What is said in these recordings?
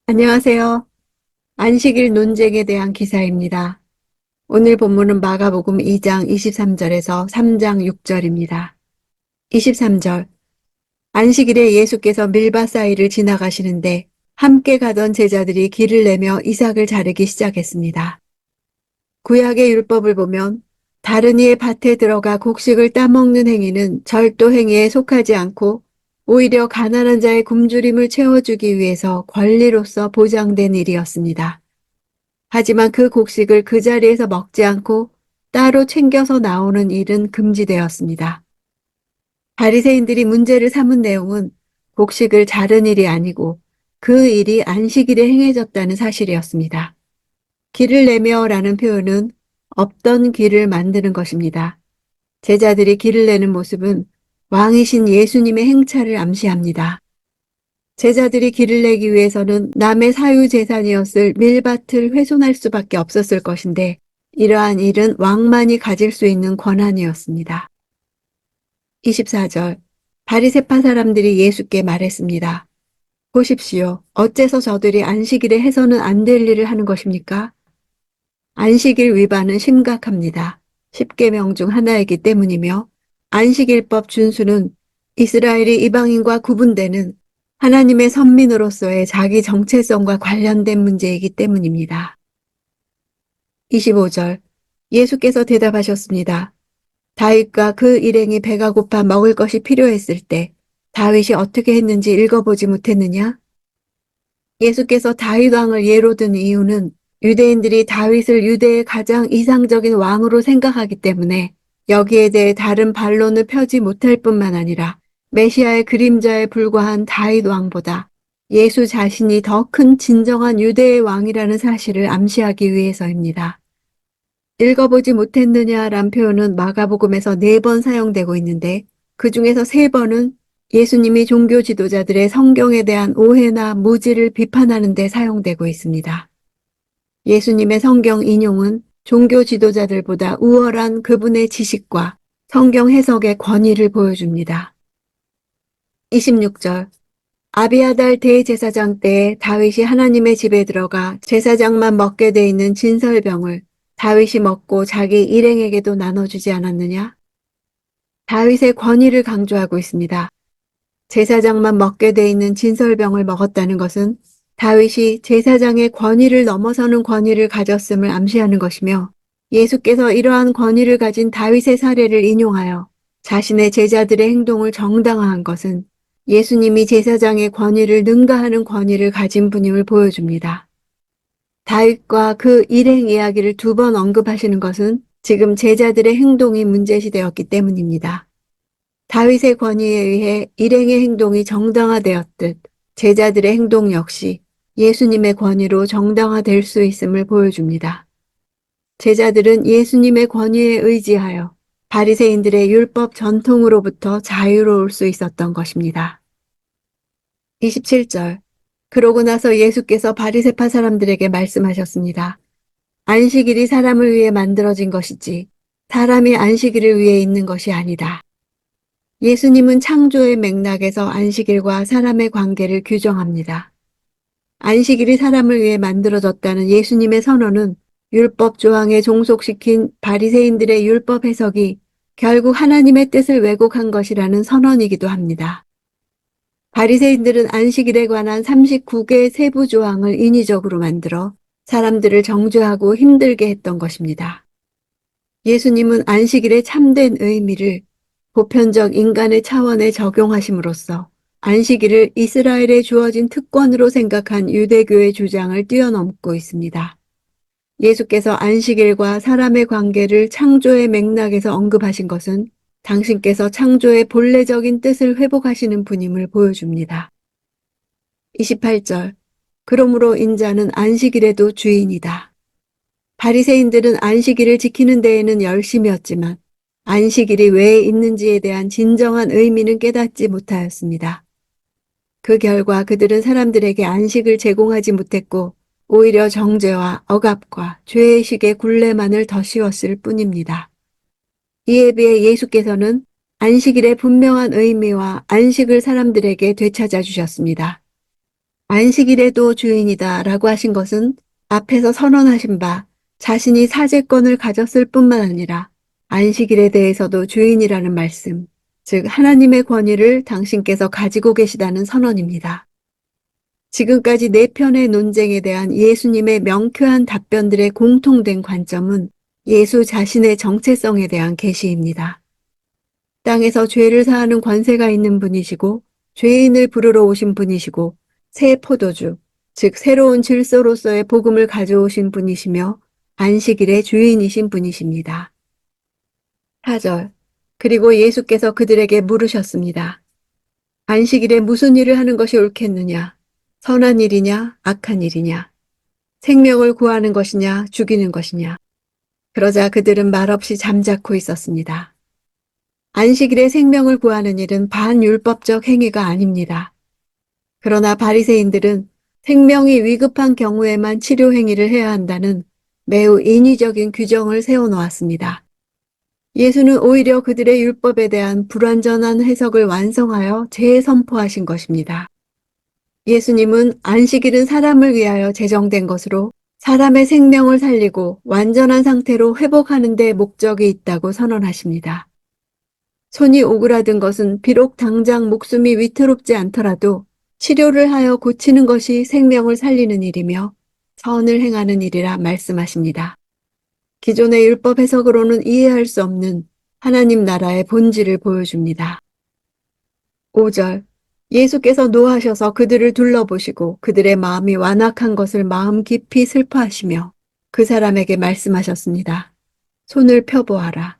안녕하세요. 안식일 논쟁에 대한 기사입니다. 오늘 본문은 마가복음 2장 23절에서 3장 6절입니다. 23절. 안식일에 예수께서 밀밭 사이를 지나가시는데 함께 가던 제자들이 길을 내며 이삭을 자르기 시작했습니다. 구약의 율법을 보면 다른 이의 밭에 들어가 곡식을 따먹는 행위는 절도 행위에 속하지 않고 오히려 가난한 자의 굶주림을 채워주기 위해서 권리로서 보장된 일이었습니다. 하지만 그 곡식을 그 자리에서 먹지 않고 따로 챙겨서 나오는 일은 금지되었습니다. 바리새인들이 문제를 삼은 내용은 곡식을 자른 일이 아니고 그 일이 안식일에 행해졌다는 사실이었습니다. 길을 내며라는 표현은 없던 길을 만드는 것입니다. 제자들이 길을 내는 모습은 왕이신 예수님의 행차를 암시합니다. 제자들이 길을 내기 위해서는 남의 사유재산이었을 밀밭을 훼손할 수밖에 없었을 것인데 이러한 일은 왕만이 가질 수 있는 권한이었습니다. 24절. 바리새파 사람들이 예수께 말했습니다. 보십시오. 어째서 저들이 안식일에 해서는 안 될 일을 하는 것입니까? 안식일 위반은 심각합니다. 10계명 중 하나이기 때문이며 안식일법 준수는 이스라엘이 이방인과 구분되는 하나님의 선민으로서의 자기 정체성과 관련된 문제이기 때문입니다. 25절. 예수께서 대답하셨습니다. 다윗과 그 일행이 배가 고파 먹을 것이 필요했을 때 다윗이 어떻게 했는지 읽어보지 못했느냐? 예수께서 다윗 왕을 예로 든 이유는 유대인들이 다윗을 유대의 가장 이상적인 왕으로 생각하기 때문에 여기에 대해 다른 반론을 펴지 못할 뿐만 아니라 메시아의 그림자에 불과한 다윗 왕보다 예수 자신이 더 큰 진정한 유대의 왕이라는 사실을 암시하기 위해서입니다. 읽어보지 못했느냐란 표현은 마가복음에서 4번 사용되고 있는데 그 중에서 3번은 예수님이 종교 지도자들의 성경에 대한 오해나 무지를 비판하는 데 사용되고 있습니다. 예수님의 성경 인용은 종교 지도자들보다 우월한 그분의 지식과 성경 해석의 권위를 보여줍니다. 26절. 아비아달 대제사장 때에 다윗이 하나님의 집에 들어가 제사장만 먹게 돼 있는 진설병을 다윗이 먹고 자기 일행에게도 나눠주지 않았느냐? 다윗의 권위를 강조하고 있습니다. 제사장만 먹게 돼 있는 진설병을 먹었다는 것은 다윗이 제사장의 권위를 넘어서는 권위를 가졌음을 암시하는 것이며 예수께서 이러한 권위를 가진 다윗의 사례를 인용하여 자신의 제자들의 행동을 정당화한 것은 예수님이 제사장의 권위를 능가하는 권위를 가진 분임을 보여줍니다. 다윗과 그 일행 이야기를 2번 언급하시는 것은 지금 제자들의 행동이 문제시되었기 때문입니다. 다윗의 권위에 의해 일행의 행동이 정당화되었듯 제자들의 행동 역시 예수님의 권위로 정당화될 수 있음을 보여줍니다. 제자들은 예수님의 권위에 의지하여 바리새인들의 율법 전통으로부터 자유로울 수 있었던 것입니다. 27절. 그러고 나서 예수께서 바리새파 사람들에게 말씀하셨습니다. 안식일이 사람을 위해 만들어진 것이지 사람이 안식일을 위해 있는 것이 아니다. 예수님은 창조의 맥락에서 안식일과 사람의 관계를 규정합니다. 안식일이 사람을 위해 만들어졌다는 예수님의 선언은 율법 조항에 종속시킨 바리새인들의 율법 해석이 결국 하나님의 뜻을 왜곡한 것이라는 선언이기도 합니다. 바리새인들은 안식일에 관한 39개의 세부 조항을 인위적으로 만들어 사람들을 정죄하고 힘들게 했던 것입니다. 예수님은 안식일의 참된 의미를 보편적 인간의 차원에 적용하심으로써 안식일을 이스라엘에 주어진 특권으로 생각한 유대교의 주장을 뛰어넘고 있습니다. 예수께서 안식일과 사람의 관계를 창조의 맥락에서 언급하신 것은 당신께서 창조의 본래적인 뜻을 회복하시는 분임을 보여줍니다. 28절. 그러므로 인자는 안식일에도 주인이다. 바리새인들은 안식일을 지키는 데에는 열심이었지만 안식일이 왜 있는지에 대한 진정한 의미는 깨닫지 못하였습니다. 그 결과 그들은 사람들에게 안식을 제공하지 못했고 오히려 정죄와 억압과 죄의식의 굴레만을 더 씌웠을 뿐입니다. 이에 비해 예수께서는 안식일의 분명한 의미와 안식을 사람들에게 되찾아 주셨습니다. 안식일에도 주인이다 라고 하신 것은 앞에서 선언하신 바 자신이 사제권을 가졌을 뿐만 아니라 안식일에 대해서도 주인이라는 말씀, 즉 하나님의 권위를 당신께서 가지고 계시다는 선언입니다. 지금까지 네 편의 논쟁에 대한 예수님의 명쾌한 답변들의 공통된 관점은 예수 자신의 정체성에 대한 계시입니다. 땅에서 죄를 사하는 권세가 있는 분이시고 죄인을 부르러 오신 분이시고 새 포도주, 즉 새로운 질서로서의 복음을 가져오신 분이시며 안식일의 주인이신 분이십니다. 4절. 그리고 예수께서 그들에게 물으셨습니다. 안식일에 무슨 일을 하는 것이 옳겠느냐? 선한 일이냐? 악한 일이냐? 생명을 구하는 것이냐? 죽이는 것이냐? 그러자 그들은 말없이 잠자코 있었습니다. 안식일에 생명을 구하는 일은 반율법적 행위가 아닙니다. 그러나 바리새인들은 생명이 위급한 경우에만 치료 행위를 해야 한다는 매우 인위적인 규정을 세워놓았습니다. 예수는 오히려 그들의 율법에 대한 불완전한 해석을 완성하여 재선포하신 것입니다. 예수님은 안식일은 사람을 위하여 제정된 것으로 사람의 생명을 살리고 완전한 상태로 회복하는 데 목적이 있다고 선언하십니다. 손이 오그라든 것은 비록 당장 목숨이 위태롭지 않더라도 치료를 하여 고치는 것이 생명을 살리는 일이며 선을 행하는 일이라 말씀하십니다. 기존의 율법 해석으로는 이해할 수 없는 하나님 나라의 본질을 보여줍니다. 5절. 예수께서 노하셔서 그들을 둘러보시고 그들의 마음이 완악한 것을 마음 깊이 슬퍼하시며 그 사람에게 말씀하셨습니다. 손을 펴보아라.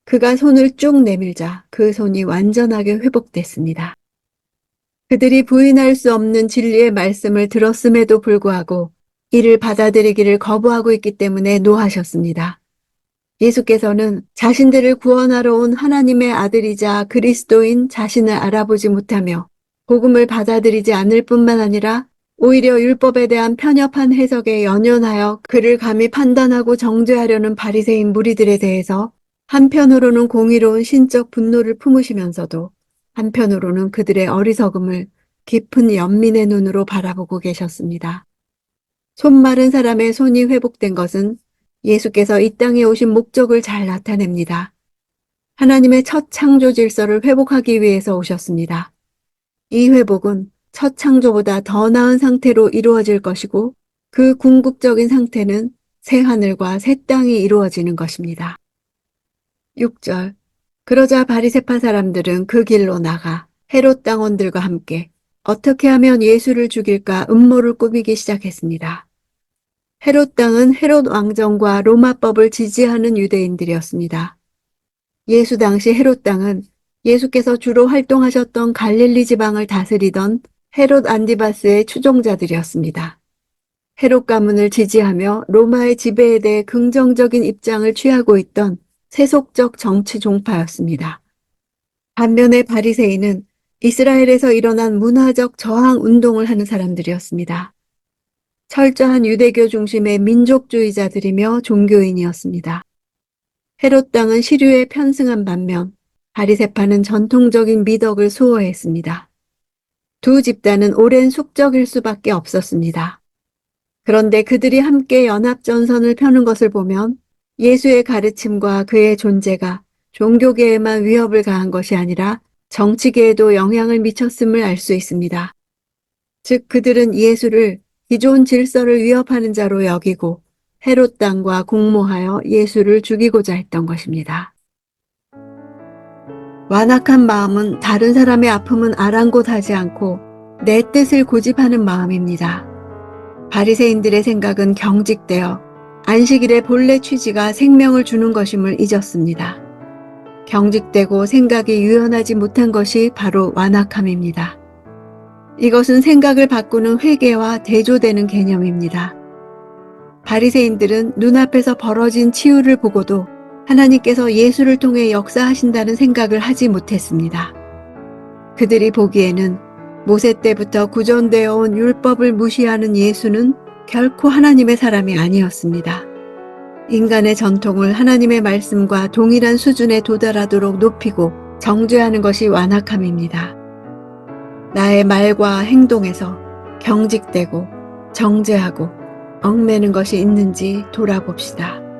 그가 손을 쭉 내밀자 그 손이 완전하게 회복됐습니다. 그들이 부인할 수 없는 진리의 말씀을 들었음에도 불구하고 이를 받아들이기를 거부하고 있기 때문에 노하셨습니다. 예수께서는 자신들을 구원하러 온 하나님의 아들이자 그리스도인 자신을 알아보지 못하며 복음을 받아들이지 않을 뿐만 아니라 오히려 율법에 대한 편협한 해석에 연연하여 그를 감히 판단하고 정죄하려는 바리새인 무리들에 대해서 한편으로는 공의로운 신적 분노를 품으시면서도 한편으로는 그들의 어리석음을 깊은 연민의 눈으로 바라보고 계셨습니다. 손 마른 사람의 손이 회복된 것은 예수께서 이 땅에 오신 목적을 잘 나타냅니다. 하나님의 첫 창조 질서를 회복하기 위해서 오셨습니다. 이 회복은 첫 창조보다 더 나은 상태로 이루어질 것이고 그 궁극적인 상태는 새 하늘과 새 땅이 이루어지는 것입니다. 6절. 그러자 바리새파 사람들은 그 길로 나가 헤롯 당원들과 함께 어떻게 하면 예수를 죽일까 음모를 꾸미기 시작했습니다. 헤롯 당은 헤롯 왕정과 로마법을 지지하는 유대인들이었습니다. 예수 당시 헤롯 당은 예수께서 주로 활동하셨던 갈릴리 지방을 다스리던 헤롯 안디바스의 추종자들이었습니다. 헤롯 가문을 지지하며 로마의 지배에 대해 긍정적인 입장을 취하고 있던 세속적 정치 종파였습니다. 반면에 바리새인은 이스라엘에서 일어난 문화적 저항 운동을 하는 사람들이었습니다. 철저한 유대교 중심의 민족주의자들이며 종교인이었습니다. 헤롯 당은 시류에 편승한 반면 바리새파는 전통적인 미덕을 수호했습니다. 두 집단은 오랜 숙적일 수밖에 없었습니다. 그런데 그들이 함께 연합전선을 펴는 것을 보면 예수의 가르침과 그의 존재가 종교계에만 위협을 가한 것이 아니라 정치계에도 영향을 미쳤음을 알 수 있습니다. 즉 그들은 예수를 기존 질서를 위협하는 자로 여기고 헤롯 당과 공모하여 예수를 죽이고자 했던 것입니다. 완악한 마음은 다른 사람의 아픔은 아랑곳하지 않고 내 뜻을 고집하는 마음입니다. 바리새인들의 생각은 경직되어 안식일의 본래 취지가 생명을 주는 것임을 잊었습니다. 경직되고 생각이 유연하지 못한 것이 바로 완악함입니다. 이것은 생각을 바꾸는 회개와 대조되는 개념입니다. 바리새인들은 눈앞에서 벌어진 치유를 보고도 하나님께서 예수를 통해 역사하신다는 생각을 하지 못했습니다. 그들이 보기에는 모세 때부터 구전되어 온 율법을 무시하는 예수는 결코 하나님의 사람이 아니었습니다. 인간의 전통을 하나님의 말씀과 동일한 수준에 도달하도록 높이고 정죄하는 것이 완악함입니다. 나의 말과 행동에서 경직되고 정죄하고 얽매는 것이 있는지 돌아봅시다.